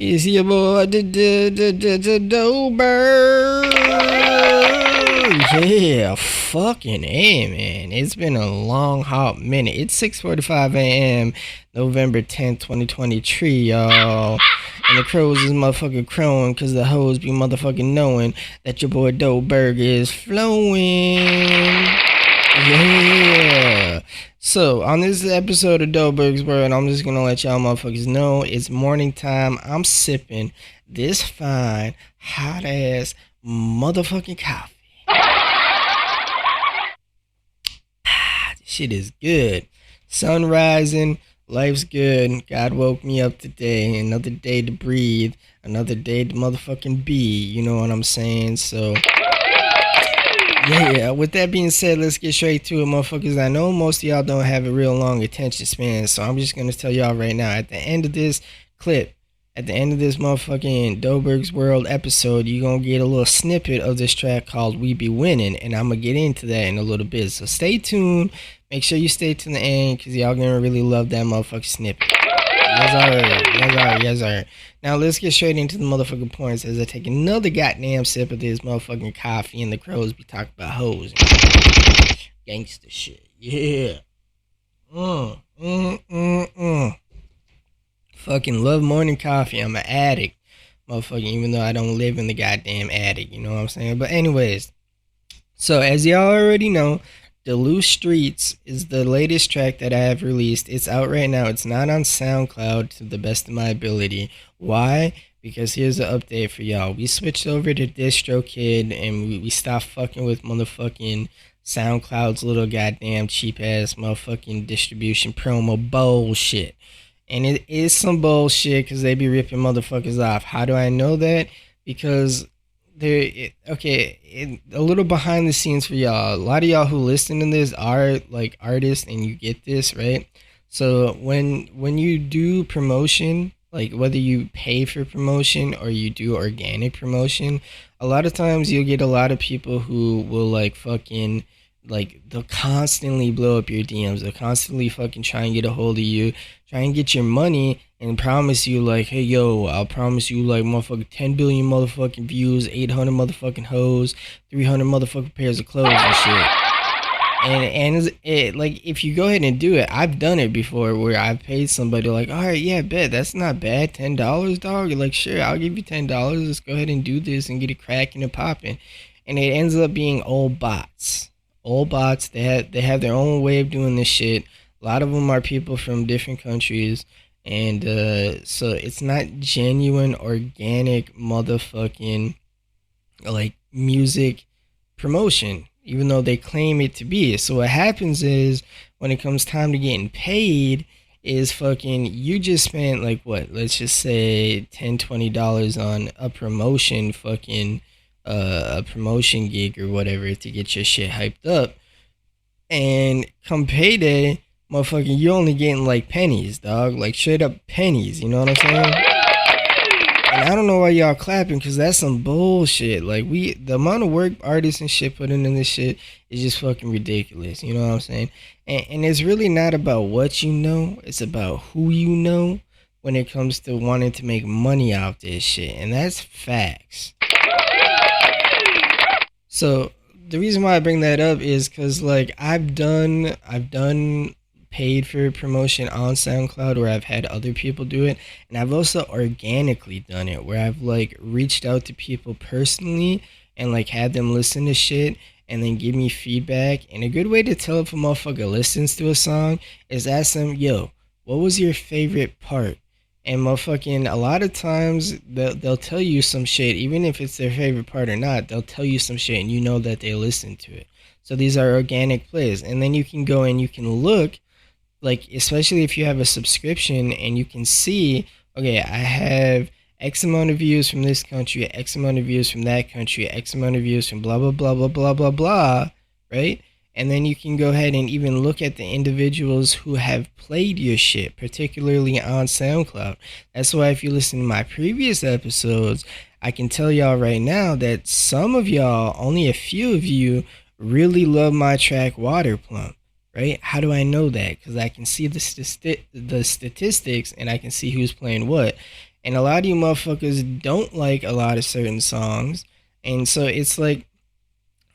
It's your boy, the Doberg'S. Yeah, fucking A, man. It's been a long hot minute. It's 6:45 a.m., November 10th, 2023, y'all. And the crows is motherfucking crowing because the hoes be motherfucking knowing that your boy Doberg is flowing. Yeah. So, on this episode of Doberg'S World, I'm just gonna let y'all motherfuckers know it's morning time. I'm sipping this fine, hot ass motherfucking coffee. This shit is good. Sun rising, life's good. God woke me up today. Another day to breathe. Another day to motherfucking be. You know what I'm saying? So, yeah, with that being said, let's get straight to it, motherfuckers. I know most of y'all don't have a real long attention span, so I'm just going to tell y'all right now, at the end of this clip, at the end of this motherfucking Doberg'S World episode, you're going to get a little snippet of this track called We Be Winning, and I'm going to get into that in a little bit. So stay tuned. Make sure you stay to the end, because y'all going to really love that motherfucking snippet. Yes, sir. Now let's get straight into the motherfucking points as I take another goddamn sip of this motherfucking coffee and the crows be talking about hoes. Gangsta shit. Yeah. Fucking love morning coffee. I'm an addict. Motherfucking, even though I don't live in the goddamn attic. You know what I'm saying? But anyways. So as y'all already know, The Loose Streets is the latest track that I have released. It's out right now. It's not on Soundcloud to the best of my ability. Why? Because here's the update for y'all. We switched over to DistroKid and we stopped fucking with motherfucking SoundCloud's little goddamn cheap ass motherfucking distribution promo bullshit. And it is some bullshit because they be ripping motherfuckers off. How do I know that? Because a little behind the scenes for y'all. A lot of y'all who listen to this are like artists and you get this, right? So when you do promotion, like whether you pay for promotion or you do organic promotion, a lot of times you'll get a lot of people who will like fucking, like, they'll constantly blow up your DMs. They'll constantly fucking try and get a hold of you, try and get your money, and promise you like, hey yo, I'll promise you like motherfucking 10 billion motherfucking views, 800 motherfucking hoes, 300 motherfucking pairs of clothes and shit. And it, like, if you go ahead and do it, I've done it before where I've paid somebody like, all right, yeah, bet, that's not bad, $10, dog. You're like, sure, I'll give you $10. Let's go ahead and do this and get it cracking and popping. And it ends up being old bots. Old bots. They have their own way of doing this shit. A lot of them are people from different countries. And so it's not genuine, organic motherfucking like music promotion, even though they claim it to be. So what happens is when it comes time to getting paid is fucking, you just spent like what? Let's just say $10-$20 on a promotion fucking a promotion gig or whatever to get your shit hyped up. And come payday, motherfucking, you're only getting like pennies, dog. Like straight up pennies, you know what I'm saying? And I don't know why y'all clapping, because that's some bullshit. Like, the amount of work artists and shit put into this shit is just fucking ridiculous, you know what I'm saying? And it's really not about what you know, it's about who you know when it comes to wanting to make money off this shit. And that's facts. So the reason why I bring that up is because, like, I've done paid for promotion on SoundCloud where I've had other people do it, and I've also organically done it where I've like reached out to people personally and like had them listen to shit and then give me feedback. And a good way to tell if a motherfucker listens to a song is ask them, yo, what was your favorite part? And motherfucking, a lot of times they'll tell you some shit, even if it's their favorite part or not. They'll tell you some shit and you know that they listened to it. So these are organic plays. And then you can go and you can look, like, especially if you have a subscription and you can see, okay, I have X amount of views from this country, X amount of views from that country, X amount of views from blah, blah, blah, blah, blah, blah, blah, right? And then you can go ahead and even look at the individuals who have played your shit, particularly on SoundCloud. That's why if you listen to my previous episodes, I can tell y'all right now that some of y'all, only a few of you, really love my track Water Plump. Right? How do I know that? Because I can see the statistics and I can see who's playing what. And a lot of you motherfuckers don't like a lot of certain songs. And so it's like,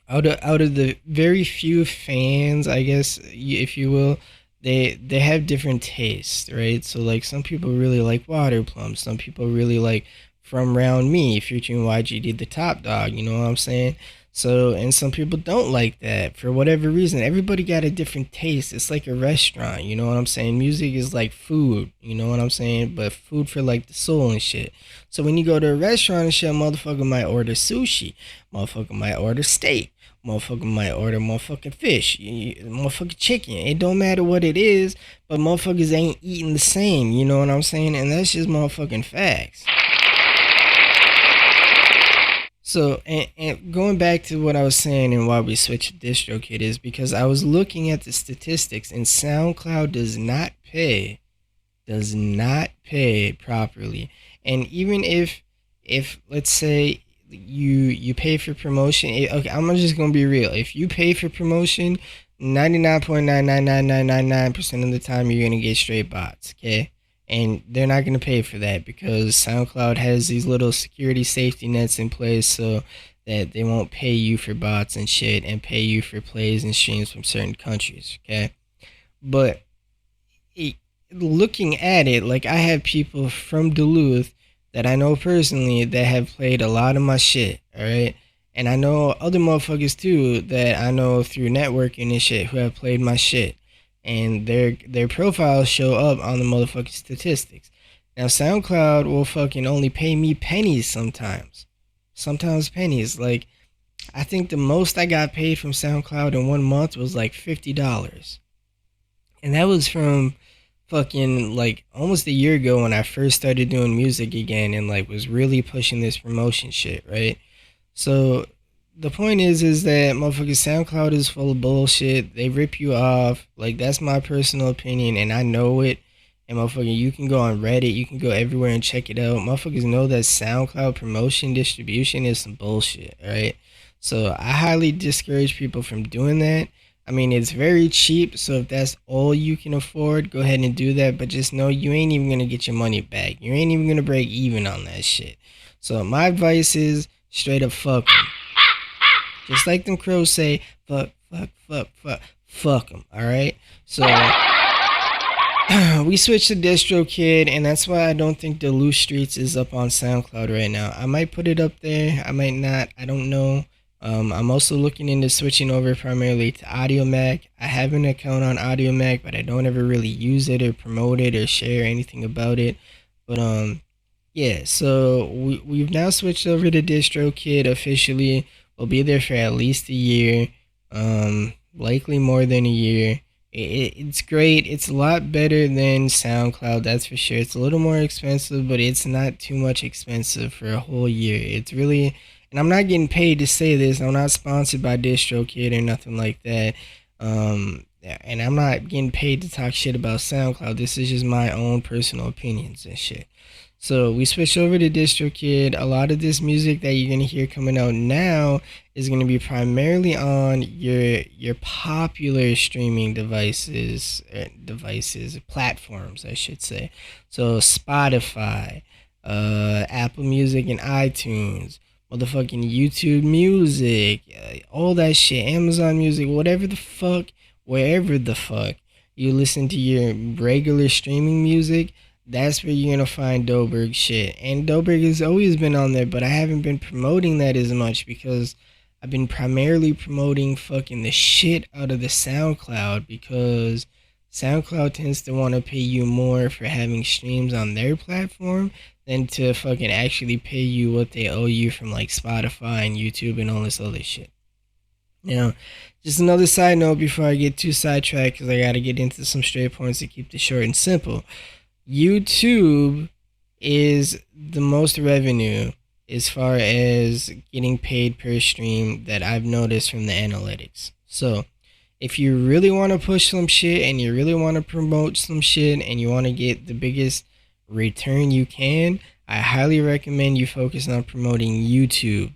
out of the very few fans, I guess, if you will, they have different tastes, right? So like some people really like Water Plum, some people really like From Round Me featuring YGD the Top Dog, you know what I'm saying? So, and some people don't like that for whatever reason. Everybody got a different taste. It's like a restaurant, you know what I'm saying? Music is like food, you know what I'm saying? But food for like the soul and shit. So when you go to a restaurant and shit, motherfucker might order sushi, motherfucker might order steak, motherfucker might order motherfucking fish, motherfucking chicken. It don't matter what it is, but motherfuckers ain't eating the same, you know what I'm saying? And that's just motherfucking facts. So, and going back to what I was saying and why we switched to DistroKid is because I was looking at the statistics, and SoundCloud does not pay properly. And even if let's say you pay for promotion, okay, I'm just gonna be real. If you pay for promotion, 99.99999% of the time you're gonna get straight bots, okay? And they're not gonna pay for that because SoundCloud has these little security safety nets in place so that they won't pay you for bots and shit and pay you for plays and streams from certain countries, okay? But looking at it, like, I have people from Duluth that I know personally that have played a lot of my shit, alright? And I know other motherfuckers too that I know through networking and shit who have played my shit. And their profiles show up on the motherfucking statistics. Now SoundCloud will fucking only pay me pennies sometimes. Sometimes pennies. Like, I think the most I got paid from SoundCloud in 1 month was like $50. And that was from fucking like almost a year ago when I first started doing music again and like was really pushing this promotion shit, right? So the point is that motherfucking SoundCloud is full of bullshit. They rip you off. Like, that's my personal opinion, and I know it. And motherfucking, you can go on Reddit, you can go everywhere and check it out. Motherfuckers know that SoundCloud promotion distribution is some bullshit, right? So I highly discourage people from doing that. I mean, it's very cheap, so if that's all you can afford, go ahead and do that. But just know you ain't even gonna get your money back. You ain't even gonna break even on that shit. So my advice is straight up fuck 'em. Just like them crows say, fuck them, alright? So, we switched to DistroKid, and that's why I don't think the Loose Streets is up on SoundCloud right now. I might put it up there, I might not, I don't know. I'm also looking into switching over primarily to AudioMac. I have an account on AudioMac, but I don't ever really use it or promote it or share anything about it. But, yeah, so we've now switched over to DistroKid officially. We'll be there for at least a year, likely more than a year. It's great. It's a lot better than SoundCloud, that's for sure. It's a little more expensive, but it's not too much expensive for a whole year. It's really, and I'm not getting paid to say this. I'm not sponsored by DistroKid or nothing like that. And I'm not getting paid to talk shit about SoundCloud. This is just my own personal opinions and shit. So we switched over to DistroKid. A lot of this music that you're gonna hear coming out now is gonna be primarily on your popular streaming platforms, I should say. So Spotify, Apple Music and iTunes, motherfucking YouTube Music, all that shit, Amazon Music, whatever the fuck, wherever the fuck you listen to your regular streaming music. That's where you're gonna find Doberg'S shit. And Doberg has always been on there, but I haven't been promoting that as much because I've been primarily promoting fucking the shit out of the SoundCloud, because SoundCloud tends to want to pay you more for having streams on their platform than to fucking actually pay you what they owe you from like Spotify and YouTube and all this other shit. Now, just another side note before I get too sidetracked, because I gotta get into some straight points to keep this short and simple. YouTube is the most revenue as far as getting paid per stream that I've noticed from the analytics. So if you really want to push some shit and you really want to promote some shit and you want to get the biggest return you can, I highly recommend you focus on promoting YouTube.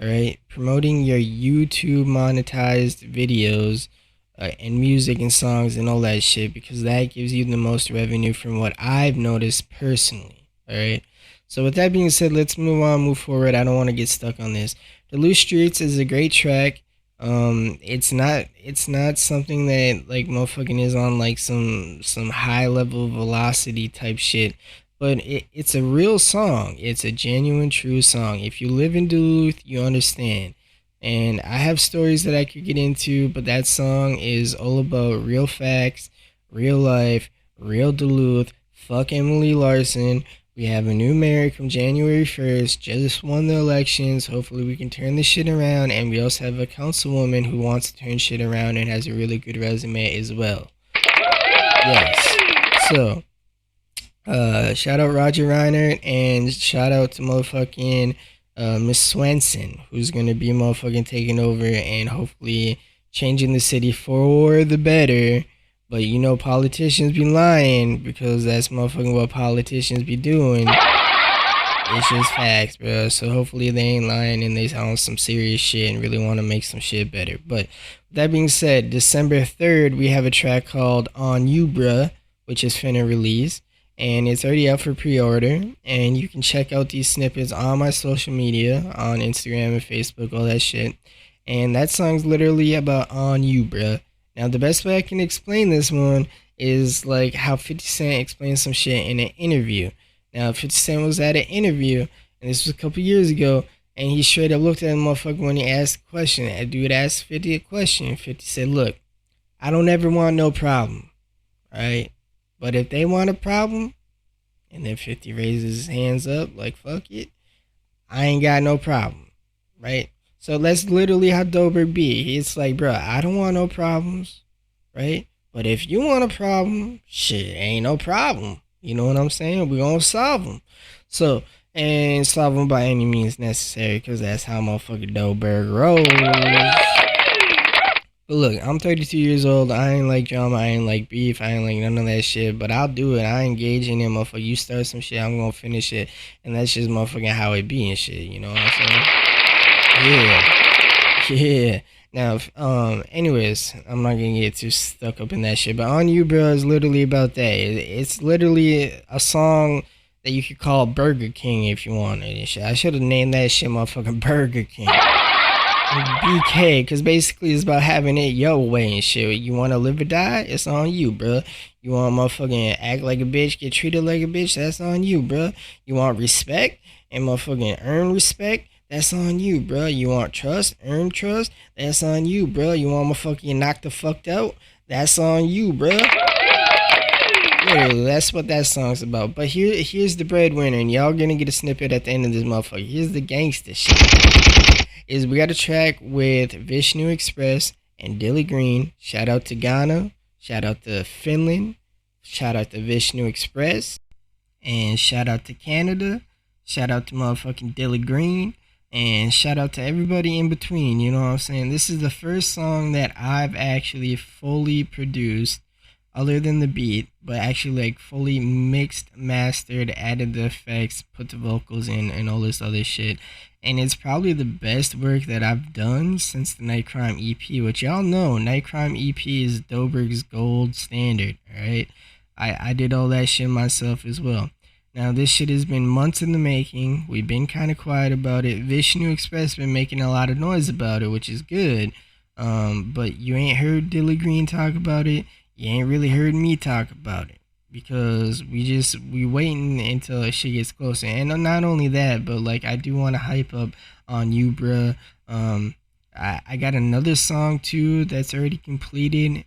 Alright, promoting your YouTube monetized videos and music and songs and all that shit, because that gives you the most revenue from what I've noticed personally. Alright, So with that being said, let's move forward. I don't want to get stuck on this. The Loose Streets is a great track. It's not something that like motherfucking is on like some high level velocity type shit, but it's a real song. It's a genuine, true song. If you live in Duluth, you understand. And I have stories that I could get into, but that song is all about real facts, real life, real Duluth. Fuck Emily Larson. We have a new mayor come January 1st, just won the elections. Hopefully we can turn this shit around. And we also have a councilwoman who wants to turn shit around and has a really good resume as well. Yes. So, shout out Roger Reinert and shout out to motherfucking Miss Swenson, who's going to be motherfucking taking over and hopefully changing the city for the better. But you know politicians be lying because that's motherfucking what politicians be doing. It's just facts, bro. So hopefully they ain't lying and they on some serious shit and really want to make some shit better. But with that being said, December 3rd, we have a track called On You, Bruh, which is finna release. And it's already out for pre-order. And you can check out these snippets on my social media, on Instagram and Facebook, all that shit. And that song's literally about On You, Bruh. Now, the best way I can explain this one is like how 50 Cent explained some shit in an interview. Now, 50 Cent was at an interview, and this was a couple years ago, and he straight up looked at the motherfucker when he asked a question. A dude asked 50 a question, and 50 said, look, I don't ever want no problem, right? But if they want a problem, and then 50 raises his hands up like, fuck it, I ain't got no problem, right? So that's literally how Doberg be. It's like, bro, I don't want no problems, right? But if you want a problem, shit, ain't no problem. You know what I'm saying? We gonna solve them. So, and solve them by any means necessary, because that's how motherfucking Doberg rolls. But look, I'm 32 years old. I ain't like drama. I ain't like beef. I ain't like none of that shit. But I'll do it. I engage in it, motherfucker. You start some shit, I'm gonna finish it. And that's just motherfucking how it be and shit. You know what I'm saying? Yeah. Now, anyways, I'm not gonna get too stuck up in that shit. But On You, Bro, is literally about that. It's literally a song that you could call Burger King if you wanted and shit. I should have named that shit motherfucking Burger King. BK, because basically it's about having it your way and shit. You want to live or die? It's on you, bro. You want motherfucking act like a bitch, get treated like a bitch? That's on you, bro. You want respect and motherfucking earn respect? That's on you, bro. You want trust, earn trust? That's on you, bro. You want motherfucking knock the fucked out? That's on you, bro. Literally, that's what that song's about. But here's the breadwinner, and y'all gonna get a snippet at the end of this motherfucker. Here's the gangster shit. Is we got a track with Vishnu Express and Dilly Green. Shout out to Ghana. Shout out to Finland. Shout out to Vishnu Express. And shout out to Canada. Shout out to motherfucking Dilly Green. And shout out to everybody in between. You know what I'm saying? This is the first song that I've actually fully produced, other than the beat, but actually like fully mixed, mastered, added the effects, put the vocals in, and all this other shit. And it's probably the best work that I've done since the Night Crime EP, which y'all know, Night Crime EP is Doberg's gold standard, alright? I did all that shit myself as well. Now, this shit has been months in the making. We've been kind of quiet about it. Vishnu Express been making a lot of noise about it, which is good. But you ain't heard Dilly Green talk about it. You ain't really heard me talk about it. Because we waiting until shit gets closer. And not only that, but like I do want to hype up On You, bruh. I got another song too that's already completed,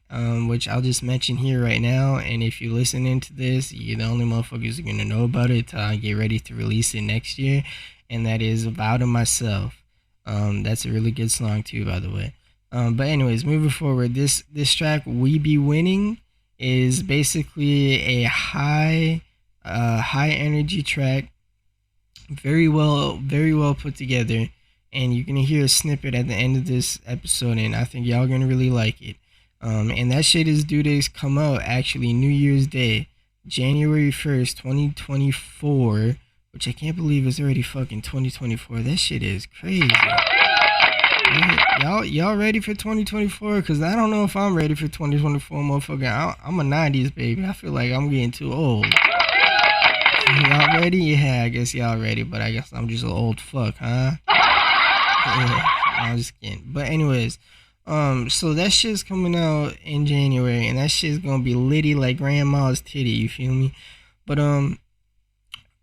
which I'll just mention here right now. And if you listen into this, you're the only motherfuckers who are gonna know about it till I get ready to release it next year. And that is Vow to Myself. That's a really good song too, by the way. But anyways, moving forward, this track We Be Winning is basically a high energy track, very well put together. And you're going to hear a snippet at the end of this episode, and I think y'all going to really like it. And that shit is due to come out, actually, New Year's Day, January 1st, 2024, which I can't believe is already fucking 2024. That shit is crazy. Y'all ready for 2024? Because I don't know if I'm ready for 2024, motherfucker. I'm a 90s baby. I feel like I'm getting too old. Y'all ready? Yeah, I guess y'all ready, but I guess I'm just an old fuck, huh? Yeah, I'm just kidding. But anyways, so that shit's coming out in January, and that shit's gonna be litty like grandma's titty. You feel me? But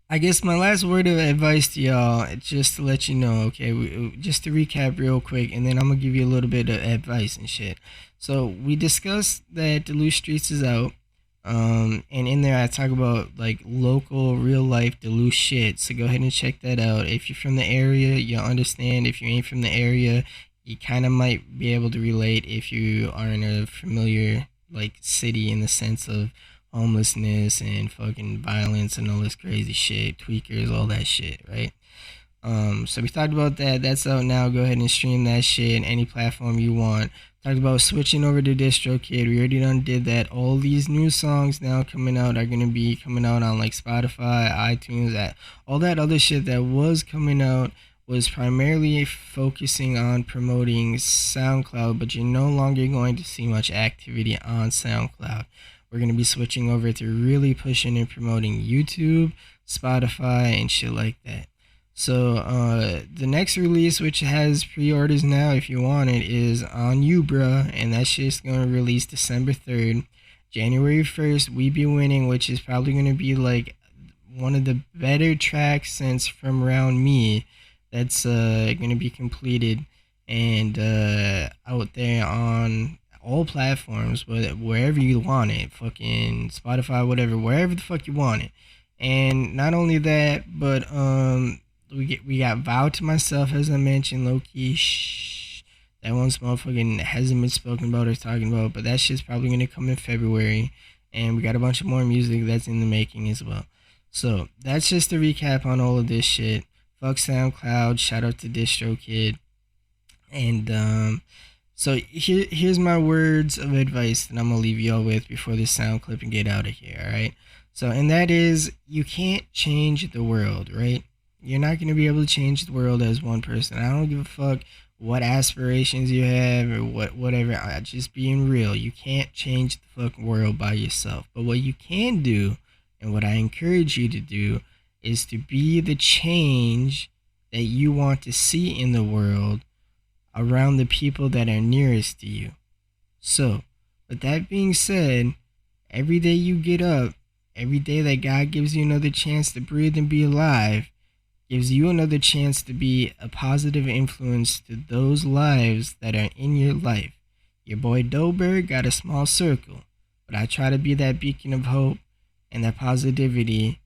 I guess my last word of advice to y'all, just to let you know, okay, just to recap real quick, and then I'm gonna give you a little bit of advice and shit. So we discussed that Duluth Streets is out, and in there I talk about like local, real life Duluth shit. So go ahead and check that out. If you're from the area, you'll understand. If you ain't from the area, you kind of might be able to relate if you are in a familiar like city in the sense of homelessness and fucking violence and all this crazy shit, tweakers, all that shit, right? So we talked about that. That's out now. Go ahead and stream that shit any platform you want. Talked about switching over to DistroKid. We already done did that. All these new songs now coming out are gonna be coming out on like Spotify, iTunes, all that other shit that was coming out was primarily focusing on promoting SoundCloud, but you're no longer going to see much activity on SoundCloud. We're going to be switching over to really pushing and promoting YouTube, Spotify, and shit like that. So the next release, which has pre-orders now if you want it, is On You Bruh, and that shit's going to release December 3rd. January 1st, We Be Winning, which is probably going to be like one of the better tracks since From Around Me. That's going to be completed and out there on all platforms, but wherever you want it, fucking Spotify, whatever, wherever the fuck you want it. And not only that, but we got Vow to Myself, as I mentioned, low key. That one's motherfucking hasn't been spoken about or talking about, but that shit's probably gonna come in February. And we got a bunch of more music that's in the making as well. So that's just a recap on all of this shit. Fuck SoundCloud. Shout out to DistroKid. And so here's my words of advice that I'm going to leave y'all with before this sound clip and get out of here, alright? So, and that is, you can't change the world, right? You're not going to be able to change the world as one person. I don't give a fuck what aspirations you have or whatever. Just being real. You can't change the fucking world by yourself. But what you can do, and what I encourage you to do, is to be the change that you want to see in the world around the people that are nearest to you. So, with that being said, every day you get up, every day that God gives you another chance to breathe and be alive, gives you another chance to be a positive influence to those lives that are in your life. Your boy Doberg got a small circle, but I try to be that beacon of hope and that positivity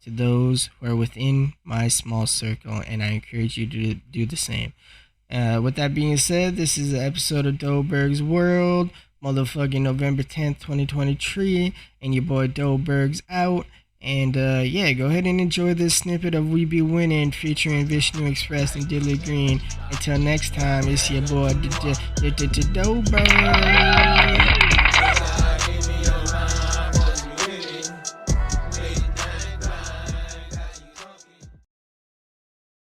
to those who are within my small circle, and I encourage you to do the same. With that being said, this is an episode of Doberg'S World, motherfucking November 10th, 2023, and your boy Doberg'S out. And yeah, go ahead and enjoy this snippet of We Be Winning featuring Vishnu Express and Diddley Green. Until next time, it's your boy Doberg'S.